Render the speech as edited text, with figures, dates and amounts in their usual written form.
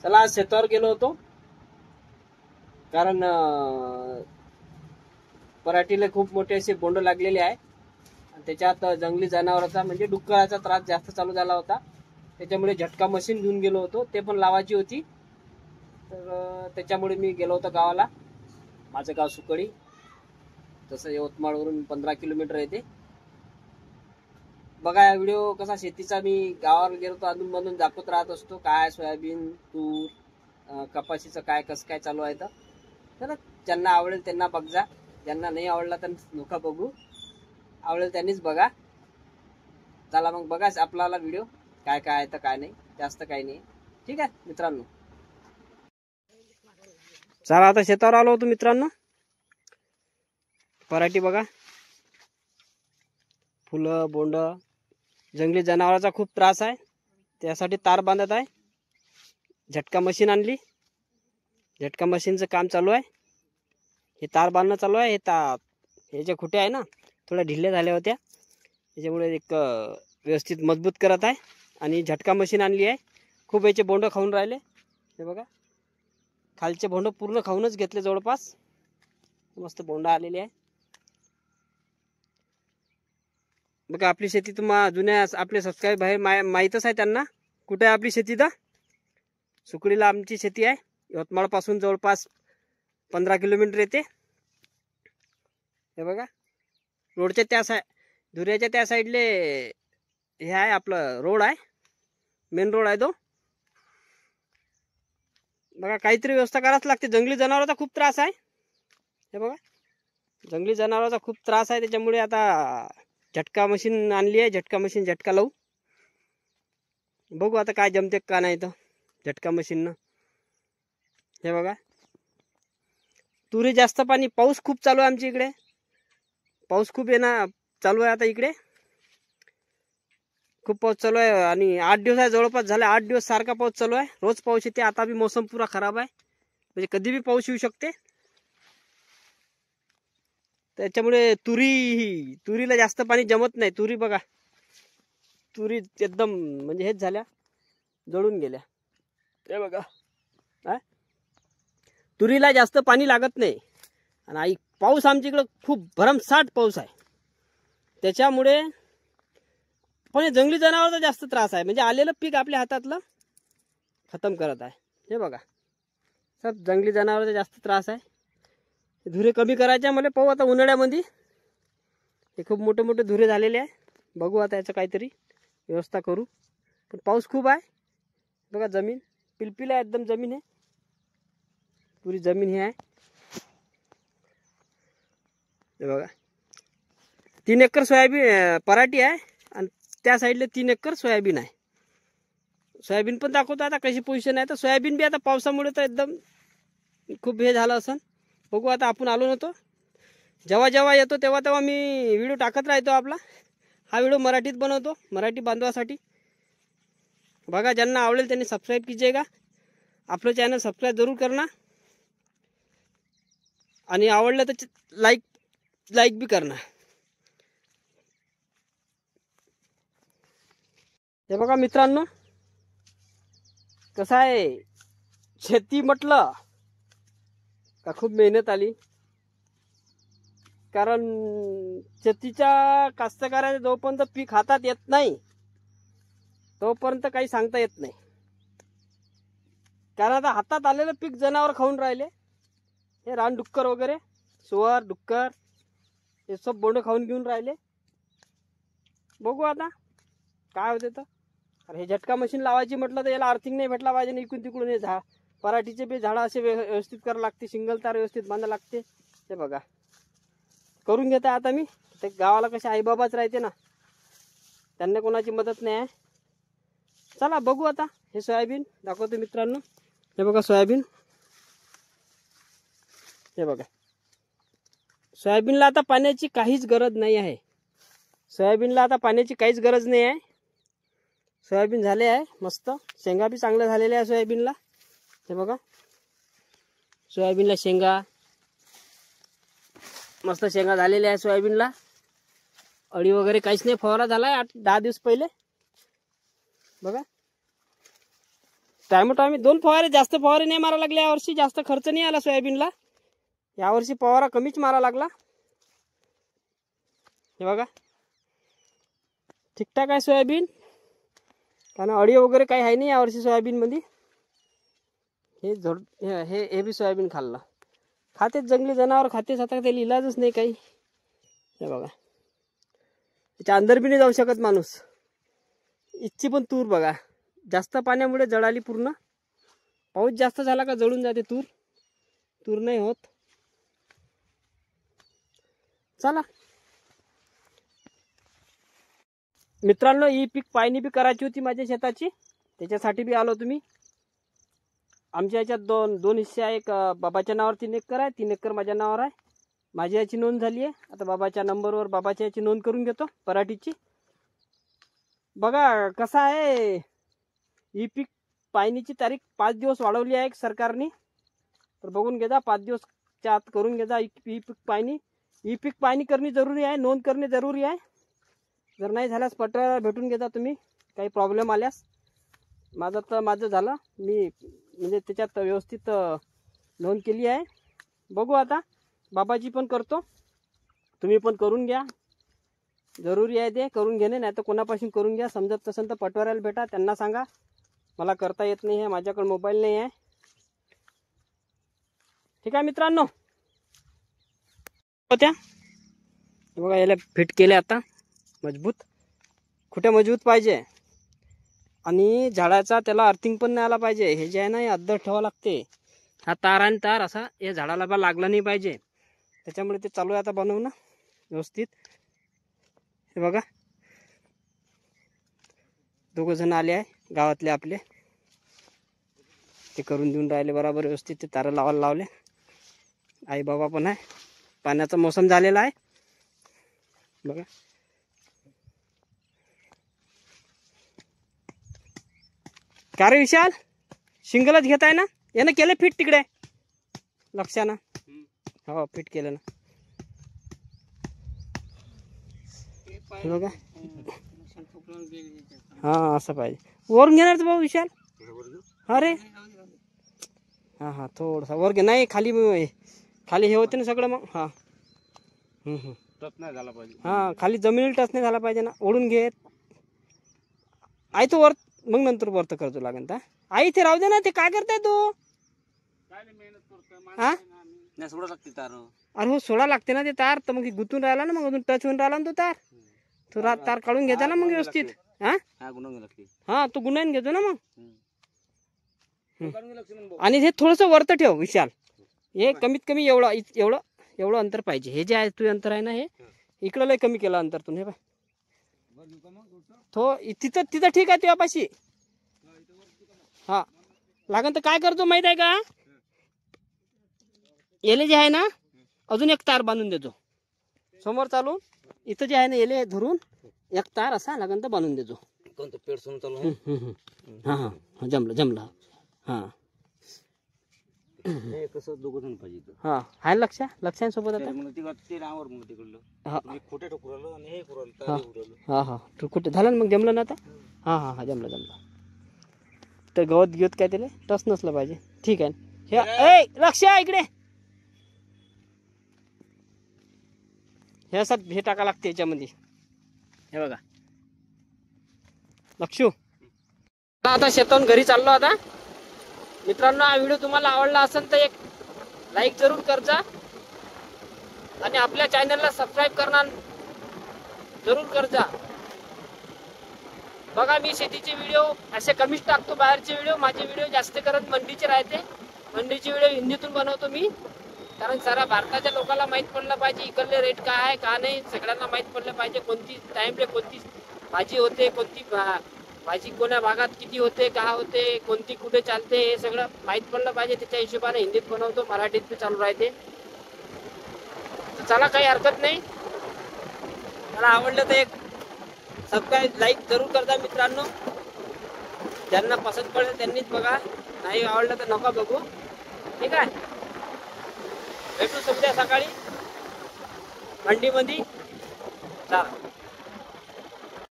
चला आज शेतावर गेलो होतो, कारण पराठीला खूप मोठे असे बोंड लागलेले आहे. त्याच्यात जंगली जनावरांचा म्हणजे डुक्कराचा त्रास जास्त चालू झाला होता. त्याच्यामुळे झटका मशीन घेऊन गेलो होतो, ते पण लावायची होती. तर त्याच्यामुळे मी गेलो होतो गावाला. माझं गाव सुकळी, तसं यवतमाळवरून 15 किलोमीटर येते. बघा हा व्हिडिओ कसा शेतीचा मी गावावर गेलो तर अधून मधून दाखवत राहत असतो. काय सोयाबीन, तूर, कपाशीचं काय कसं काय चालू आहे. तर ज्यांना आवडेल त्यांना बघजा, ज्यांना नाही आवडला तर नका बघू. आवडेल त्यांनीच बघा. चला मग बघा आपल्याला व्हिडिओ काय काय आहे तर काय नाही, जास्त काही नाही. ठीक आहे मित्रांनो, चला आता शेतावर आलो होतो मित्रांनो. पराठी बघा, फुलं बोंड, जंगली जनावरांचा खूप त्रास आहे. त्यासाठी तार बांधत आहे. झटका मशीन आणली, झटका मशीनचं काम चालू आहे. हे तार बांधणं चालू आहे. हे जे खुटे आहे ना, थोड्या ढिल्या झाल्या होत्या, त्याच्यामुळे एक व्यवस्थित मजबूत करत आहे. आणि झटका मशीन आणली आहे. खूप याचे बोंड खाऊन राहिले. हे बघा, खालचे बोंड पूर्ण खाऊनच घेतले जवळपास. मस्त बोंड आलेले आहे. बघा आपली शेती तुम्हाला जुन्या आपले सबस्क्राईब आहे माहीतच आहे त्यांना. कुठे आहे आपली शेती? तर सुकळीला आमची शेती आहे. यवतमाळ पासून जवळपास 15 किलोमीटर येते. हे बघा, रोडच्या त्या धुऱ्याच्या त्या साईडले हे आहे आपलं रोड आहे, मेन रोड आहे तो. बघा काहीतरी व्यवस्था करावंच लागते. जंगली जनावरांचा खूप त्रास आहे. हे बघा, जंगली जनावरांचा खूप त्रास आहे. त्याच्यामुळे आता झटका मशीन आणली आहे. झटका मशीन झटका लावू, बघू आता काय जमते का नाही तर झटका मशीननं. हे बघा, तुरी जास्त पाणी, पाऊस खूप चालू आहे आमच्या इकडे. पाऊस खूप येणं चालू आहे आता इकडे. खूप पाऊस चालू आहे आणि 8 दिवस आहे जवळपास झाले. 8 दिवस सारखा पाऊस चालू आहे. रोज पाऊस येते. आता बी मोसम पुरा खराब आहे, म्हणजे कधी बी पाऊस येऊ शकते. त्याच्यामुळे तुरीला जास्त पाणी जमत नाही. तुरी बघा, तुरी एकदम म्हणजे हेच झाल्या, जळून गेल्या. हे बघा, तुरीला जास्त पाणी लागत नाही. आणि पाऊस आमच्या इकडं खूप भरमसाठ पाऊस आहे. त्याच्यामुळे पण जंगली जनावरांचा जास्त त्रास आहे. म्हणजे आलेलं पीक आपल्या हातातलं खतम करत आहे. हे बघा, सब जंगली जनावरांचा जास्त त्रास आहे. धुरे कमी करायचे मला. पाहू आता उन्हाळ्यामध्ये. हे खूप मोठे मोठे धुरे झालेले आहे. बघू आता याचं काहीतरी व्यवस्था करू. पण पाऊस खूप आहे. बघा जमीन पिलपिल आहे, एकदम जमीन आहे, पुरी जमीन ही आहे. हे बघा, 3 एकर सोयाबीन पराठी आहे आणि त्या साईडला 3 एकर सोयाबीन आहे. सोयाबीन पण दाखवतो आता कशी पोझिशन आहे. तर सोयाबीन बी आता पावसामुळे तर एकदम खूप हे झालं असं. बघू आता. आपण आलो नव्हतो, जेव्हा जेव्हा येतो तेव्हा तेव्हा मी व्हिडिओ टाकत राहतो आपला. हा व्हिडिओ मराठीत बनवतो, मराठी बांधवासाठी. बघा, ज्यांना आवडेल त्यांनी सबस्क्राईब कीजिएगा. आपलं चॅनल सबस्क्राईब जरूर करना आणि आवडलं तर लाईक भी करना. हे बघा मित्रांनो, कसं आहे शेती म्हटलं का खूप मेहनत आली. कारण शेतीच्या कास्तकाराला जोपर्यंत पीक हातात येत नाही तोपर्यंत काही सांगता येत नाही. कारण आता हातात आलेलं पीक जनावर खाऊन राहिले. हे रानडुक्कर वगैरे, सुअर डुक्कर, हे सब बोंड खाऊन घेऊन राहिले. बघू आता काय होते. तर हे झटका मशीन लावायची म्हटलं तर याला अर्थिंग नाही भेटला पाहिजे. इकडून तिकडून हे पराठीचे बी झाडं असे व्यवस्थित करावं लागते. सिंगल तार व्यवस्थित बांधावं लागते. ते बघा करून घेता आता मी. ते गावाला कसे आईबाबाच राहते ना, त्यांना कोणाची मदत नाही आहे. चला बघू आता. हे सोयाबीन दाखवतो मित्रांनो. हे बघा सोयाबीन. हे बघा, सोयाबीनला आता पाण्याची काहीच गरज नाही आहे. सोयाबीनला आता पाण्याची काहीच गरज नाही आहे. सोयाबीन झाले आहे मस्त. शेंगा बी चांगल्या झालेल्या आहे सोयाबीनला. हे बघा, सोयाबीनला शेंगा मस्त शेंगा झालेल्या आहे सोयाबीनला. अळी वगैरे काहीच नाही. फवारा झाला आहे 8-10 दिवस पहिले. बघा टायमोटायमी 2 फवारे, जास्त फवारे नाही मारा लागले यावर्षी. जास्त खर्च नाही आला सोयाबीनला यावर्षी. फवारा कमीच मारा लागला. हे बघा ठीकठाक आहे सोयाबीन. कारण अळी वगैरे काही आहे नाही यावर्षी सोयाबीन मध्ये. हे बी सोयाबीन खाल्लं. खातेच जंगली जनावर खातेच. आता त्याला इलाजच नाही काही. हे बघा त्याच्या अंदर बी नाही जाऊ शकत माणूस. इच्छी पण तूर बघा जास्त पाण्यामुळे जळाली पूर्ण. पाऊस जास्त झाला का जळून जाते तूर. तूर नाही होत. चला मित्रांनो, ही पीक पाहणी बी करायची होती माझ्या शेताची. त्याच्यासाठी बी आलो तुम्ही. आमच्या याच्यात दोन हिस्से आहे. एक बाबाच्या नावावर 3 एकर आहे, 3 एकर माझ्या नावावर आहे. माझ्या याची नोंद झाली आहे. आता बाबाच्या नंबरवर बाबाच्या याची नोंद करून घेतो पराठीची. बघा कसं आहे, ही पीक पाहणीची तारीख 5 दिवस वाढवली आहे सरकारने. तर बघून घ्या, 5 दिवसच्या आत करून घ्या ही पीक पाहणी. ही पीक पाहणी करणे जरुरी आहे, नोंद करणे जरुरी आहे. जर नाही झाल्यास पत्र भेटून घेता तुम्ही, काही प्रॉब्लेम आल्यास. माझं झालं, मी म्हणजे त्याच्यात व्यवस्थित नोंद केली आहे. बघू आता बाबाजी पण करतो, तुम्ही पण करून घ्या. जरुरी आहे ते करून घेणे. नाही तर कोणापासून करून घ्या. समजत नसेल तर पटवाऱ्याला भेटा, त्यांना सांगा मला करता येत नाही आहे, माझ्याकडे मोबाईल नाही आहे. ठीक आहे मित्रांनो. होत्या बघा याला फिट केले आता मजबूत. कुठे मजबूत पाहिजे. आणि झाडाचा त्याला अर्थिंग पण नाही आला पाहिजे. हे जे आहे ना हे अद्दर ठेवावं लागते. हा तार आणि तार असा या झाडाला बा लागला नाही पाहिजे. त्याच्यामुळे ते चालू आहे आता बनवणं व्यवस्थित. हे बघा 2 जण आले आहे गावातले आपले. ते करून देऊन राहिले बरोबर व्यवस्थित. ते तार लावायला लावले. आई बाबा पण आहे. पाण्याचा मोसम झालेला आहे बघा. का रे विशाल, शिंगलच घेत आहे ना. यानं केलं फिट तिकडे लक्षानं. हो फिट केलं ना. बघा हा असं पाहिजे. वरून घेणार भाऊ विशाल. अरे हा हा थोडसा वर घे. नाही खाली खाली हे होते ना सगळं मग. हा टच नाही झाला पाहिजे. हा खाली जमिनीला टच नाही झाला पाहिजे ना. ओढून घे आई. तो वर मग नंतर वरत करतो लागेल. आई इथे राहू दे ना. ते काय करताय तू. हा नाही सोडा लागते तार. अरे हो सोडा लागते ना ते तार. तर मग गुतून राहिला ना. मग अजून टच होऊन राहिला ना तो तार. तो तार काढून घ्यायचा ना मग व्यवस्थित. हा तो गुन्ह्यान घेतो ना मग. आणि हे थोडस वरत ठेव विशाल. हे कमीत कमी एवढं अंतर पाहिजे. हे जे आहे तू अंतर आहे ना हे इकडं लय कमी केलं अंतर तू. हे बाय तो तिथं ठीक आहे तुझ्यापाशी. हा लागन तर काय करतो माहित आहे का. येले जे आहे ना अजून एक तार बांधून देतो समोर चालून. इथं जे आहे ना येले धरून एक तार असा लागन तर बांधून देतो. कोणतं पेड सोडून चालू आहे. हा हा जमलं. हा हे कसं 2 जण पाहिजे. हा आहे लक्षांसोबत आता. मग ते नावावर मग तिकडलं. हा मी खोटे ठोकू राहिलो आणि हे करू राहिलो. हा हा तू कुठे झालं ना मग जमलं ना आता. हा हा हा जमलं. तर गवत घेत काय त्याला टच नसलं पाहिजे. ठीक आहे. हे लक्ष इकडे. हे असं हे टाका लागते याच्यामध्ये. हे बघा लक्षू. आता शेतातून घरी चाललो आता. मित्रांनो हा व्हिडिओ तुम्हाला आवडला असेल तर एक लाईक जरूर करजा. आणि आपल्या चॅनलला सबस्क्राईब करणार जरूर करजा. बघा मी शेतीचे व्हिडिओ असे कमीच टाकतो. बाहेरचे व्हिडिओ माझे व्हिडिओ जास्त करत मंडीचे राहते. मंडीचे व्हिडिओ हिंदीतून बनवतो मी. कारण सारा भारताच्या लोकांना माहीत पडलं पाहिजे इकडले रेट काय आहे का नाही. सगळ्यांना माहीत पडलं पाहिजे कोणती टाईमले कोणती भाजी होते, कोणती भाजी कोण्या भागात किती होते, का होते, कोणती कुठे चालते, हे सगळं माहीत पडलं पाहिजे. त्याच्या हिशोबाने हिंदीत बनवतो, मराठीत बी चालू राहते. तर चला काही हरकत नाही. मला आवडलं तर एक सबस्क्राईब लाईक जरूर करता मित्रांनो. ज्यांना पसंत पडेल त्यांनीच बघा. नाही आवडलं तर नका बघू. ठीक आहे. भेटू उद्या सकाळी मंडीमध्ये. चला.